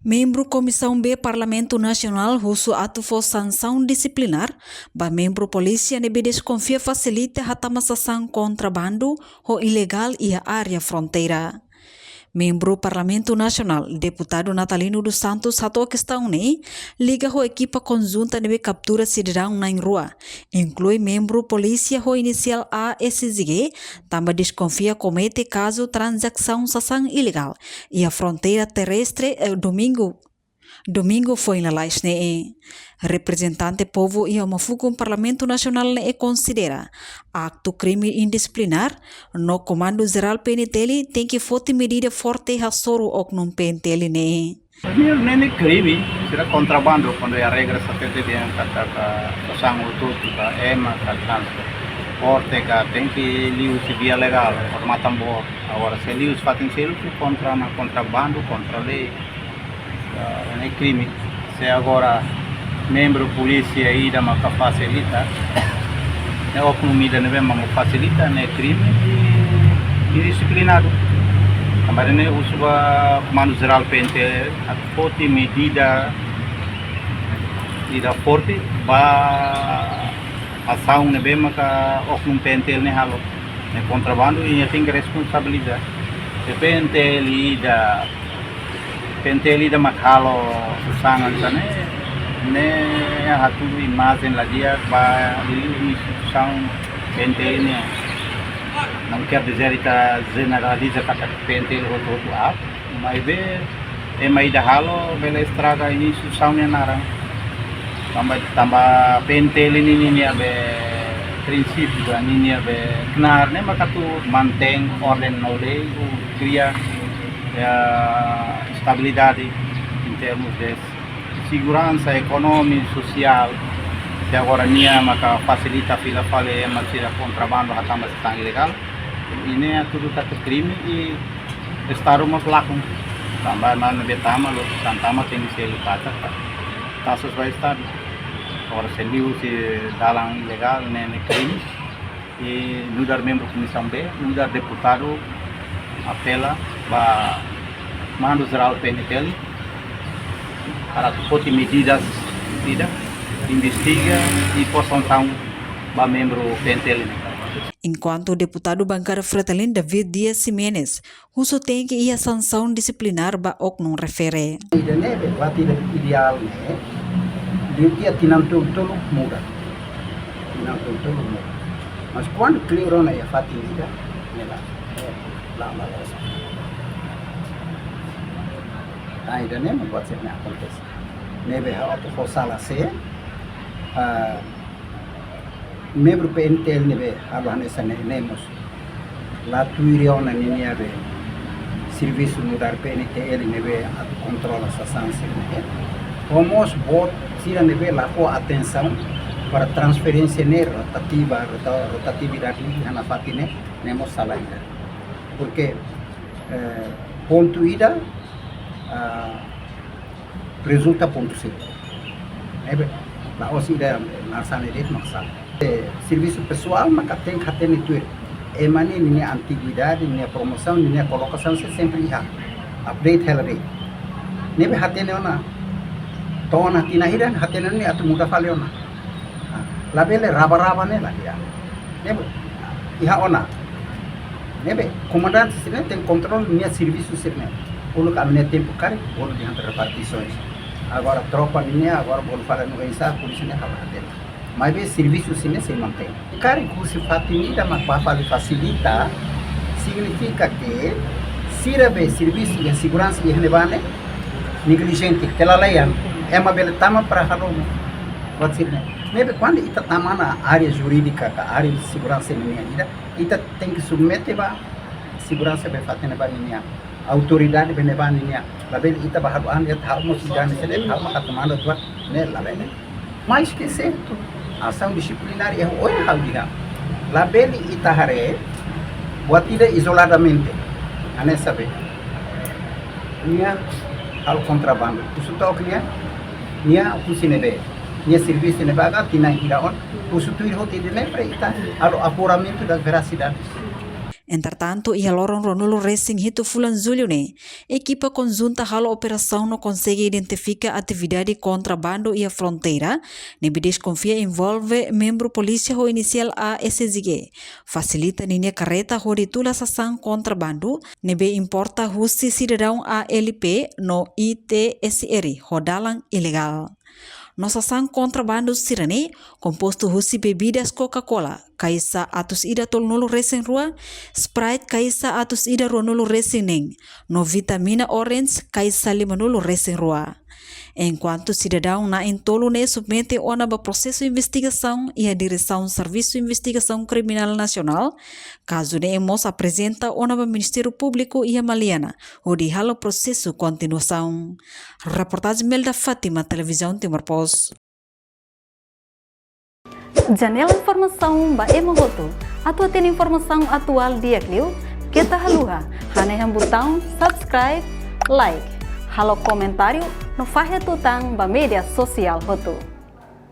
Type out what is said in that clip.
Membro Comissão B Parlamento Nacional Russo atufou sanção disciplinar, ba membro polícia nebe desconfia facilita hatamasação contrabando ou ilegal e a área fronteira. Membro Parlamento Nacional, deputado Natalino dos Santos hatou questão ne liga a equipa conjunta nebe captura cidadão na rua, inclui membro polícia ho inicial ASZG, também desconfia comete caso transação sação ilegal e a fronteira terrestre domingo foi na laisne. Representante povo e homofugo Parlamento Nacional ne considera acto crime indisciplinar no Comando Geral PNTL tem que fote medida forte a soro oknum PNTL ne. Não é crime, será contrabando quando a regra se pede bem que sangue tudo que EMA que transporte que tem que lius via legal forma tambor. Agora se lius fazem selo contra contrabando contra lei não é crime. Se agora membro polícia aí da que facilita, é o comida não é facilita, não é crime e disciplinado. Também né o Comando Geral PNT a forte medida forte para ação não é mas que o PNT né halo é contrabando e tem que responsabilizar. Se PNT da makhalo usangan sana ne hatu imagem lá dia para instituição PNT ne não quer dizer que generaliza que PNT o todo app mas é mais da halo bela estraga a instituição ne narang tambah PNT ini be prinsip juga ini be knar ne maka tu mantém ordem na lei o cria estabilidade em termos de segurança econômica e social. Se agora nia maka facilita fila fale mas tira contrabando atau mas ilegal ini tudo tá crime e estar uma pelaku tambah mana betama lo santama tem que ser lucata casos vai estar agora se liu se dalang ilegal nem crime e mudar membro comissão B mudar deputado apela para Comando Geral PNTL para que medidas investiga e possam para membro PNTL. Enquanto o deputado bancário Fretilin David Dias Ximenes, uso tem que ir a sanção disciplinar ba ok não refere. Ideal né, dia tinam tudo muda, mas quando criou na fatilidade, lá ainda nem pode ser nada acontece. Neve auto forçala se membro PNTL neve alo nessa nemos lá tuirion na linha de serviço mudar PNTL neve a controla essa sanção né. Vamos bot tira neve lá com atenção para transferência ne rotatividade na fatine nemos salaida. Porque ponto ida resulta ponto C. Lá os ideia na sanidade maksal. Serviço pessoal mas tem que ter itu. Emani minha antiguidade, minha promoção, minha colocação sempre ia update helari. Nebe hatene ona. Tona tinahira hatene ni atu muda fale ona. Labele raba ne lah ya. Nebe iha ona. Nebe comandante sini tem controle minha serviço sini. Puluh kami tempo cari, puluh di antara repartições. Agora tropa minha, agora vou falar no Ensa, polícia nem fala dele. Mas o serviço sim se mantém. Cari que se fatimida, mas para facilitar, significa que se rebe serviço de segurança e renevane negligente, que ela leia, é uma bela tama para halom. Pode ser né? Nebe quando ita tama na área jurídica, a área de segurança minha, ita tem que submeter a segurança be fatina ba minha. Autoridade benevania label ita bahar an ya harmos jane sele harma katamanda tuat ne label mas que certo ação disciplinar é oi haldiga label ita hare buatida isoladamente ane sabe nia al contrabando isso toque nia kusinebe nia serviço ne baga tina iraon usutuir hoti de ne preita al apuramento das veracidades. Entretanto, ia lorong Ronolo Racing hito fulan julho ne, equipa conjunta halo operação não consegue identificar atividade contrabando e a fronteira, nebe desconfia envolve membro polícia ho inicial ASZG, facilita ninia carreta ho ditula sasang contrabando, nebe importa husi cidadão ALP no ITSR ho dalang ilegal. Nossa sang contrabando sirene, composto husi bebidas Coca-Cola, kaisa atus ida tol nolo racing rua, Sprite kaisa atus ida ronolo racing neng, no vitamina orange kaisa 5 nolo racing rua. Enquanto cidadão na entolo ne submete ona ba processo investigação e a direção Serviço Investigação Criminal Nacional, caso ne emos apresenta ona ba Ministério Público e a Maliana, o de halo processo continuação. Reportagem Melda Fátima, Televisão Timor-Post. Janela informação ba emohoto. Atua tem informação atual dia kliu, kita haluha, haneham botão subscribe, like, halo comentário no Fahia Tutang ba media sosial hotu.